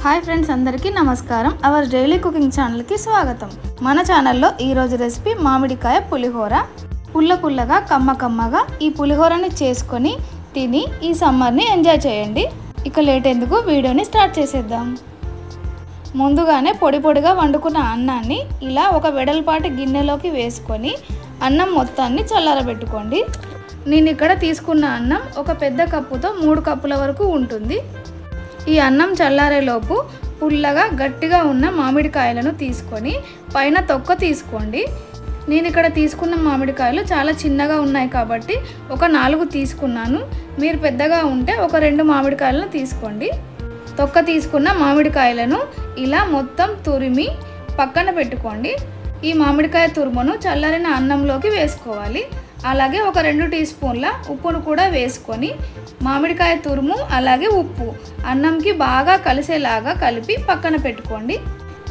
Hi friends, అందరికీ నమస్కారం. Hour daily cooking ఛానల్కి స్వాగతం. మన ఛానల్లో ఈరోజు రెసిపీ మామిడికాయ పులిహోర. పుల్లగా కమ్మగా ఈ పులిహోరని చేసుకొని తిని ఈ సమ్మర్ని ఎంజాయ్ చేయండి. ఇక లేట్ ఎందుకు, వీడియోని స్టార్ట్ చేసేద్దాం. ముందుగానే పొడిగా వండుకున్న అన్నాన్ని ఇలా ఒక వెడల్పాటి గిన్నెలోకి వేసుకొని అన్నం మొత్తాన్ని చల్లారబెట్టుకోండి. నేను ఇక్కడ తీసుకున్న అన్నం ఒక పెద్ద కప్పుతో 3 కప్పుల వరకు ఉంటుంది. ఈ అన్నం చల్లారేలోపు పుల్లగా గట్టిగా ఉన్న మామిడికాయలను తీసుకొని పైన తొక్క తీసుకోండి. నేను ఇక్కడ తీసుకున్న మామిడికాయలు చాలా చిన్నగా ఉన్నాయి కాబట్టి ఒక 4 తీసుకున్నాను. మీరు పెద్దగా ఉంటే ఒక 2 మామిడికాయలను తీసుకోండి. తొక్క తీసుకున్న మామిడికాయలను ఇలా మొత్తం తురిమి పక్కన పెట్టుకోండి. ఈ మామిడికాయ తురుమును చల్లారిన అన్నంలోకి వేసుకోవాలి. అలాగే ఒక 2 టీ స్పూన్ల ఉప్పును కూడా వేసుకొని మామిడికాయ తురుము అలాగే ఉప్పు అన్నంకి బాగా కలిసేలాగా కలిపి పక్కన పెట్టుకోండి.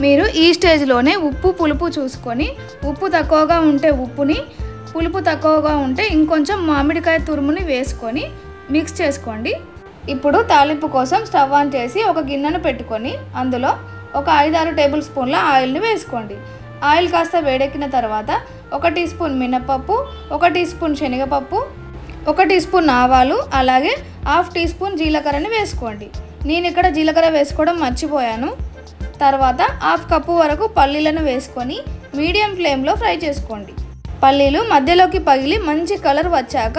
మీరు ఈ స్టేజ్లోనే ఉప్పు పులుపు చూసుకొని ఉప్పు తక్కువగా ఉంటే ఉప్పుని, పులుపు తక్కువగా ఉంటే ఇంకొంచెం మామిడికాయ తురుముని వేసుకొని మిక్స్ చేసుకోండి. ఇప్పుడు తాలింపు కోసం స్టవ్ ఆన్ చేసి ఒక గిన్నెను పెట్టుకొని అందులో ఒక 5-6 టేబుల్ స్పూన్ల ఆయిల్ని వేసుకోండి. ఆయిల్ కాస్త వేడెక్కిన తర్వాత 1 టీ స్పూన్ మినపప్పు, 1 టీ స్పూన్ శనగపప్పు, 1 టీ స్పూన్ ఆవాలు అలాగే 1/2 టీ స్పూన్ జీలకర్రని వేసుకోండి. నేను ఇక్కడ జీలకర్ర వేసుకోవడం మర్చిపోయాను. తర్వాత 1/2 కప్పు వరకు పల్లీలను వేసుకొని మీడియం ఫ్లేమ్లో ఫ్రై చేసుకోండి. పల్లీలు మధ్యలోకి పగిలి మంచి కలర్ వచ్చాక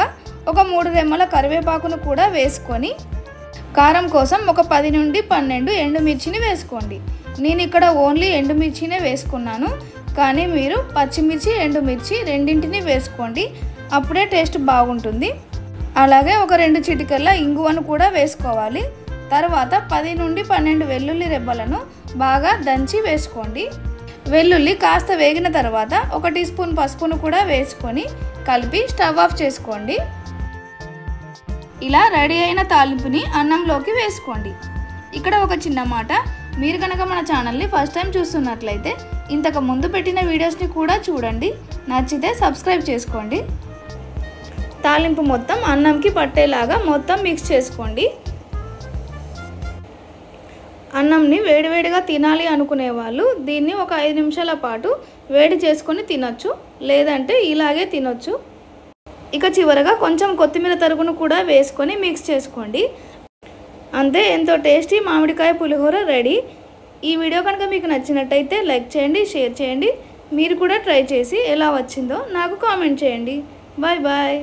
ఒక 3 రెమ్మల కరివేపాకును కూడా వేసుకొని కారం కోసం ఒక 10 నుండి 12 ఎండుమిర్చిని వేసుకోండి. నేను ఇక్కడ ఓన్లీ ఎండుమిర్చినే వేసుకున్నాను, కానీ మీరు పచ్చిమిర్చి ఎండుమిర్చి రెండింటిని వేసుకోండి, అప్పుడే టేస్ట్ బాగుంటుంది. అలాగే ఒక 2 చిటికెళ్ళ ఇంగువను కూడా వేసుకోవాలి. తర్వాత 10 నుండి 12 వెల్లుల్లి రెబ్బలను బాగా దంచి వేసుకోండి. వెల్లుల్లి కాస్త వేగిన తర్వాత 1 టీ స్పూన్ పసుపును కూడా వేసుకొని కలిపి స్టవ్ ఆఫ్ చేసుకోండి. ఇలా రెడీ అయిన తాలింపుని అన్నంలోకి వేసుకోండి. ఇక్కడ ఒక చిన్న మాట, మీరు కనుక మన ఛానల్ని ఫస్ట్ టైం చూస్తున్నట్లయితే ఇంతకు ముందు పెట్టిన వీడియోస్ని కూడా చూడండి. నచ్చితే సబ్స్క్రైబ్ చేసుకోండి. తాలింపు మొత్తం అన్నంకి పట్టేలాగా మొత్తం మిక్స్ చేసుకోండి. అన్నంని వేడివేడిగా తినాలి అనుకునే వాళ్ళు దీన్ని ఒక 5 నిమిషాల పాటు వేడి చేసుకొని తినొచ్చు, లేదంటే ఇలాగే తినొచ్చు. ఇక చివరగా కొంచెం కొత్తిమీర తరుగును కూడా వేసుకొని మిక్స్ చేసుకోండి. అంతే, ఎంతో టేస్టీ మామిడికాయ పులిహోర రెడీ. ఈ వీడియో కనుక మీకు నచ్చినట్టయితే లైక్ చేయండి, షేర్ చేయండి. మీరు కూడా ట్రై చేసి ఎలా వచ్చిందో నాకు కామెంట్ చేయండి. Bye bye.